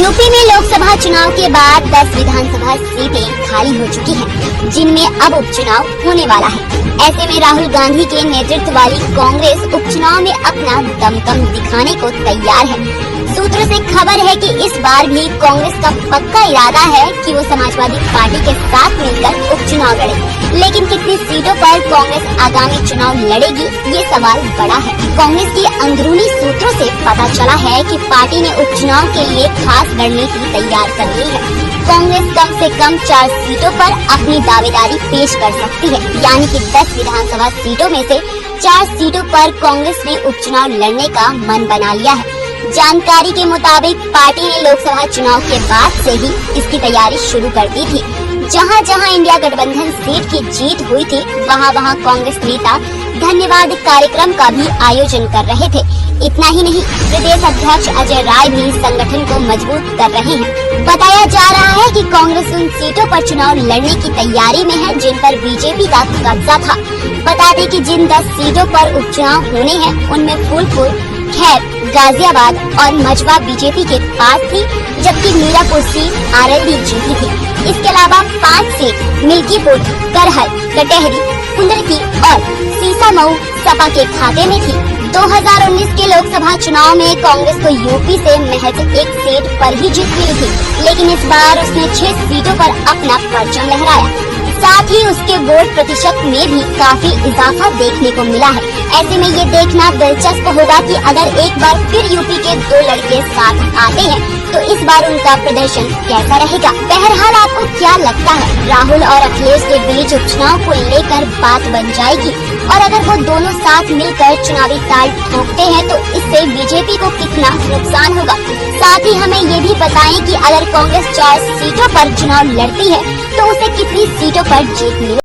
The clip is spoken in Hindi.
यूपी में लोकसभा चुनाव के बाद 10 विधानसभा सीटें खाली हो चुकी हैं, जिनमें अब उपचुनाव होने वाला है। ऐसे में राहुल गांधी के नेतृत्व वाली कांग्रेस उपचुनाव में अपना दमखम दिखाने को तैयार है। सूत्रों से खबर है कि इस बार भी कांग्रेस का पक्का इरादा है कि वो समाजवादी पार्टी के साथ मिलकर उपचुनाव लड़े। लेकिन कितनी सीटों पर कांग्रेस आगामी चुनाव लड़ेगी, ये सवाल बड़ा है। कांग्रेस की अंदरूनी सूत्रों से पता चला है कि पार्टी ने उपचुनाव के लिए खास रणनीति तैयार कर ली है। कांग्रेस कम से कम 4 सीटों पर अपनी दावेदारी पेश कर सकती है, यानी कि 10 विधानसभा सीटों में से 4 सीटों पर कांग्रेस ने उपचुनाव लड़ने का मन बना लिया है। जानकारी के मुताबिक पार्टी ने लोकसभा चुनाव के बाद से ही इसकी तैयारी शुरू कर दी थी। जहां जहां इंडिया गठबंधन सीट की जीत हुई थी, वहां कांग्रेस नेता धन्यवाद कार्यक्रम का भी आयोजन कर रहे थे। इतना ही नहीं, प्रदेश अध्यक्ष अजय राय भी संगठन को मजबूत कर रहे हैं। बताया जा रहा है कि कांग्रेस उन सीटों पर चुनाव लड़ने की तैयारी में है जिन पर बीजेपी का कब्जा था। बता दें कि जिन 10 सीटों पर उपचुनाव होने हैं, उनमें फूलपुर, खैर, गाजियाबाद और मजवा बीजेपी के पास थी, जबकि मीरापुर सीट आरएलडी जीती थी। इसके अलावा 5 सीट मिल्कीपुर, करहल, कटहरी, कुंदरकी और सीसामऊ सपा के खाते में थी। 2019 के लोकसभा चुनाव में कांग्रेस को यूपी से महज 1 सीट पर ही जीत मिली थी, लेकिन इस बार उसने 6 सीटों पर अपना परचम लहराया। साथ ही उसके वोट प्रतिशत में भी काफी इजाफा देखने को मिला है। ऐसे में ये देखना दिलचस्प होगा कि अगर एक बार फिर यूपी के 2 लड़के साथ आते हैं तो इस बार उनका प्रदर्शन कैसा रहेगा। बहरहाल आपको क्या लगता है, राहुल और अखिलेश के बीच उपचुनाव को लेकर बात बन जाएगी? और अगर वो दोनों साथ मिलकर चुनावी ताल ठोकते हैं तो इससे बीजेपी को कितना नुकसान होगा? साथ ही हमें ये भी बताएं कि अगर कांग्रेस 4 सीटों पर चुनाव लड़ती है तो उसे कितनी सीटों पर जीत मिलेगी।